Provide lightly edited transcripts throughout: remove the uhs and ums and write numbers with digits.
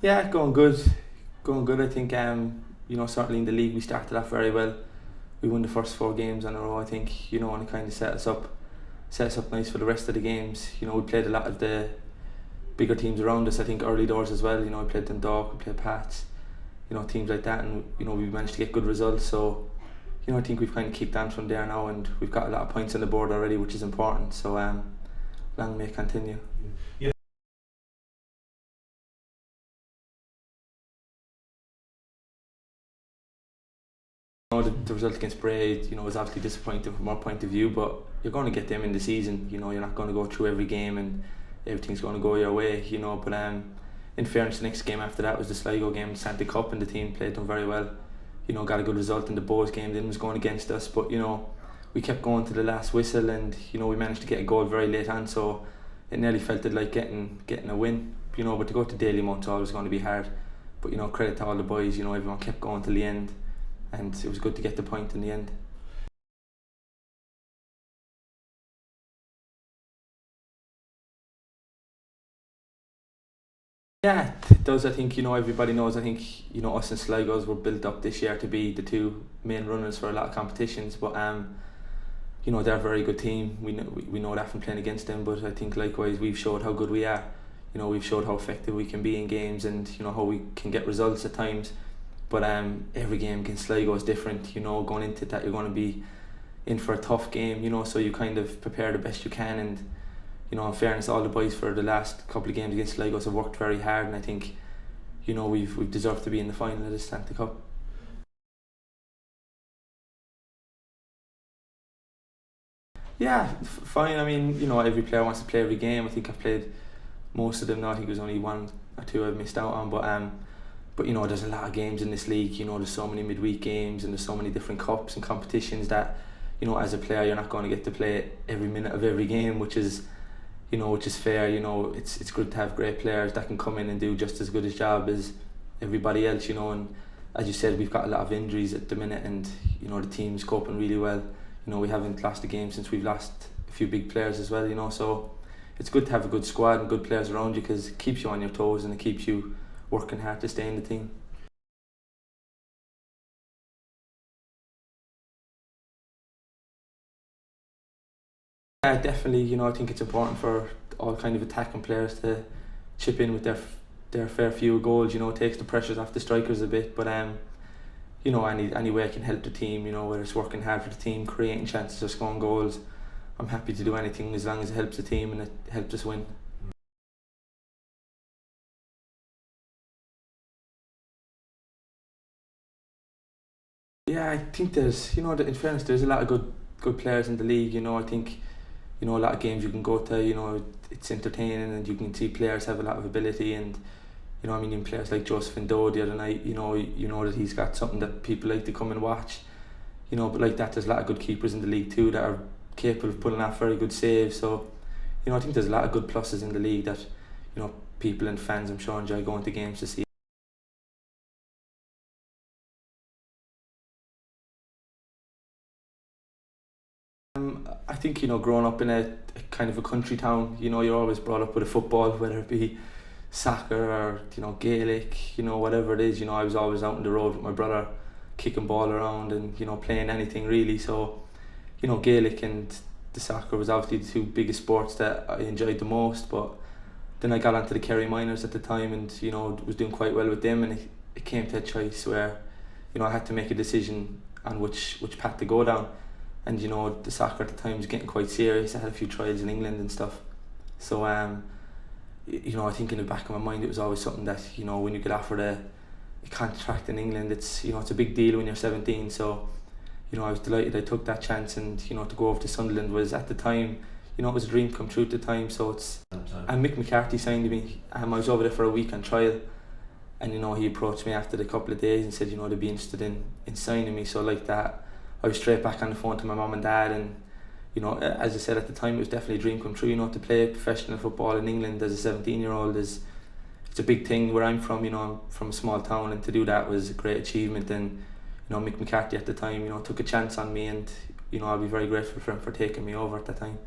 Yeah, going good. Going good. I think certainly in the league we started off very well. We won the first 4 games in a row, I think, and it kind of set us up nice for the rest of the games. We played a lot of the bigger teams around us, I think early doors as well. We played Dundalk, we played Pats, teams like that, and we managed to get good results. So, I think we've kind of kicked on from there now, and we've got a lot of points on the board already, which is important. So long may it continue. Yeah. The result against Bray, was obviously disappointing from our point of view, but you're going to get them in the season. You're not going to go through every game and everything's going to go your way. But in fairness, the next game after that was the Sligo game, the Santa Cup, and the team played them very well. Got a good result in the Bows game. Then was going against us, but we kept going to the last whistle, and we managed to get a goal very late on, so it nearly felt like getting a win. But to go to Daily Mount's always going to be hard. But credit to all the boys. Everyone kept going till the end, and it was good to get the point in the end. Yeah, it does. I think everybody knows. I think us and Sligo's were built up this year to be the two main runners for a lot of competitions. But they're a very good team. We know that from playing against them. But I think likewise we've showed how good we are. We've showed how effective we can be in games, and how we can get results at times. But every game against Sligo is different. Going into that, you're going to be in for a tough game. So you kind of prepare the best you can, and in fairness, all the boys for the last couple of games against Sligo have worked very hard, and I think we've deserved to be in the final of the Santa Cup. Yeah, fine. I mean, every player wants to play every game. I think I've played most of them now. I think there's only 1 or 2 I've missed out on, but there's a lot of games in this league. There's so many midweek games, and there's so many different cups and competitions that as a player you're not going to get to play every minute of every game, which is fair. It's good to have great players that can come in and do just as good a job as everybody else. And as you said, we've got a lot of injuries at the minute, and the team's coping really well. We haven't lost a game since we've lost a few big players as well. So it's good to have a good squad and good players around you, because it keeps you on your toes and it keeps you working hard to stay in the team. Yeah, definitely. I think it's important for all kind of attacking players to chip in with their fair few goals. It takes the pressures off the strikers a bit, but any way I can help the team. Whether it's working hard for the team, creating chances or scoring goals, I'm happy to do anything as long as it helps the team and it helps us win. Yeah, I think there's, in fairness, there's a lot of good players in the league. I think, a lot of games you can go to, it's entertaining, and you can see players have a lot of ability. And in players like Joseph Doe the other night, that he's got something that people like to come and watch. But like that, there's a lot of good keepers in the league too that are capable of pulling off very good saves. So I think there's a lot of good pluses in the league that people and fans, I'm sure, enjoy going to games to see. I think growing up in a kind of a country town, you're always brought up with a football, whether it be soccer or Gaelic, whatever it is. I was always out on the road with my brother, kicking ball around and playing anything really. So Gaelic and the soccer was obviously the two biggest sports that I enjoyed the most. But then I got onto the Kerry Miners at the time, and was doing quite well with them, and it came to a choice where I had to make a decision on which path to go down. And the soccer at the time was getting quite serious. I had a few trials in England and stuff. So I think in the back of my mind it was always something that when you get offered a contract in England, it's it's a big deal when you're 17. So I was delighted I took that chance, and to go over to Sunderland was at the time, it was a dream come true at the time. So it's and Mick McCarthy signed me. I was over there for a week on trial, and he approached me after the couple of days and said they'd be interested in signing me. So like that, I was straight back on the phone to my mum and dad, and as I said at the time, it was definitely a dream come true. To play professional football in England as a 17-year-old it's a big thing where I'm from. I'm from a small town, and to do that was a great achievement. And Mick McCarthy at the time, took a chance on me, and I'll be very grateful for him for taking me over at that time.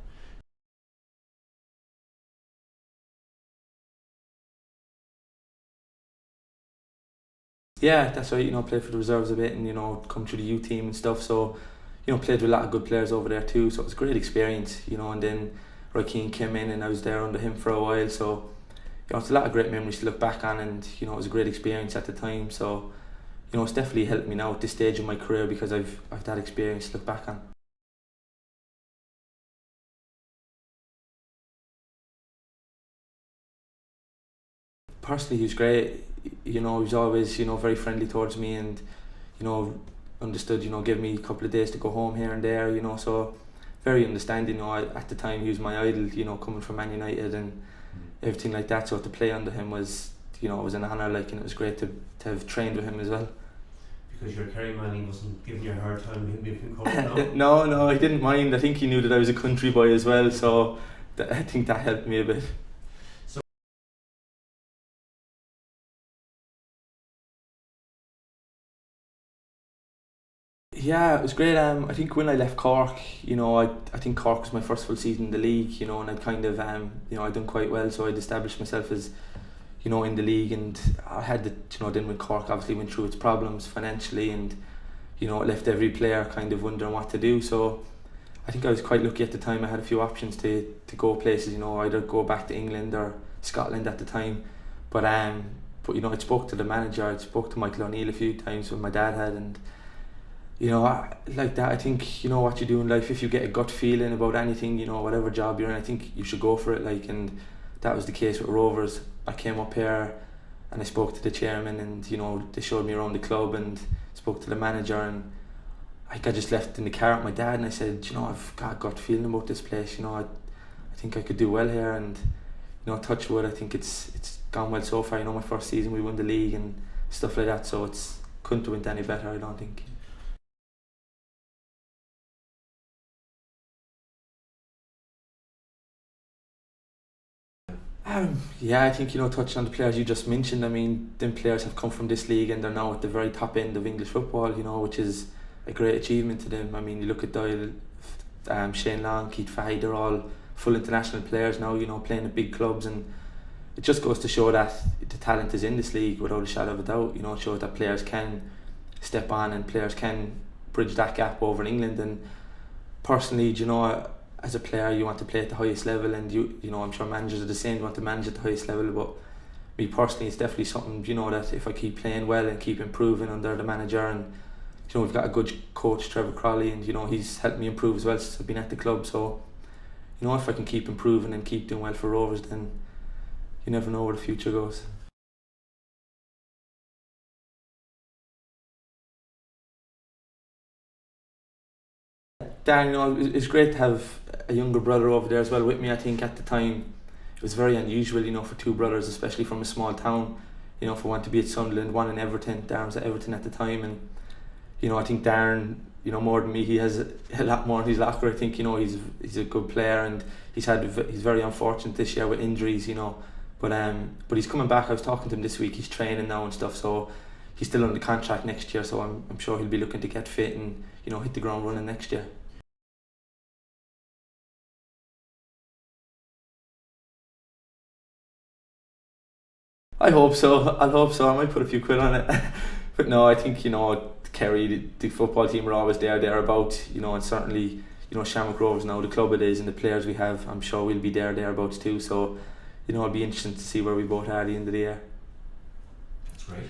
Yeah, that's right. Played for the reserves a bit, and come through the youth team and stuff. So played with a lot of good players over there too. So it was a great experience. And then Roy Keane came in, and I was there under him for a while. So it's a lot of great memories to look back on, and it was a great experience at the time. So it's definitely helped me now at this stage of my career because I've that experience to look back on. Personally, he was great. He was always very friendly towards me, and understood. Give me a couple of days to go home here and there. So very understanding. At the time he was my idol. Coming from Man United and everything like that. So to play under him was it was an honour. And it was great to have trained with him as well. Because your Kerry man, he wasn't giving you a hard time with him being covered. No, I didn't mind. I think he knew that I was a country boy as well. So I think that helped me a bit. Yeah, it was great. I think when I left Cork, I think Cork was my first full season in the league, and I'd kind of, I'd done quite well, so I'd established myself as, in the league, and I had the, then when Cork obviously went through its problems financially, and, it left every player kind of wondering what to do. So I think I was quite lucky at the time. I had a few options to go places, either go back to England or Scotland at the time. But I spoke to the manager, I spoke to Michael O'Neill a few times when my dad had, and like that, I think what you do in life, if you get a gut feeling about anything, whatever job you're in, I think you should go for it. And that was the case with Rovers. I came up here and I spoke to the chairman, and they showed me around the club and spoke to the manager, and I just left in the car with my dad, and I said, I've got a gut feeling about this place. I think I could do well here, and touch wood, I think it's gone well so far. My first season we won the league and stuff like that, so it's couldn't have went any better, I don't think. Yeah, I think touching on the players you just mentioned. I mean, them players have come from this league and they're now at the very top end of English football. Which is a great achievement to them. I mean, you look at Doyle, Shane Long, Keith Fahey. They're all full international players now. Playing at big clubs, and it just goes to show that the talent is in this league without a shadow of a doubt. It shows that players can step on and players can bridge that gap over in England. And personally, as a player, you want to play at the highest level, and I'm sure managers are the same. You want to manage at the highest level, but me personally, it's definitely something that if I keep playing well and keep improving under the manager, and we've got a good coach, Trevor Crawley, and he's helped me improve as well since I've been at the club. So if I can keep improving and keep doing well for Rovers, then you never know where the future goes. Dan, it's great to have a younger brother over there as well with me. I think at the time it was very unusual, for two brothers, especially from a small town, for one to be at Sunderland, one in Everton. Darren was at Everton at the time, and I think Darren, more than me, he has a lot more in his locker. I think he's a good player, and he's very unfortunate this year with injuries, but he's coming back. I was talking to him this week. He's training now and stuff, so he's still under contract next year. So I'm sure he'll be looking to get fit and hit the ground running next year. I hope so. I'll hope so. I might put a few quid on it. But no, I think, Kerry, the football team are always thereabouts, and certainly, Shamrock Rovers now, the club it is, and the players we have, I'm sure we'll be thereabouts too. So, it'll be interesting to see where we both are at the end of the year. That's great.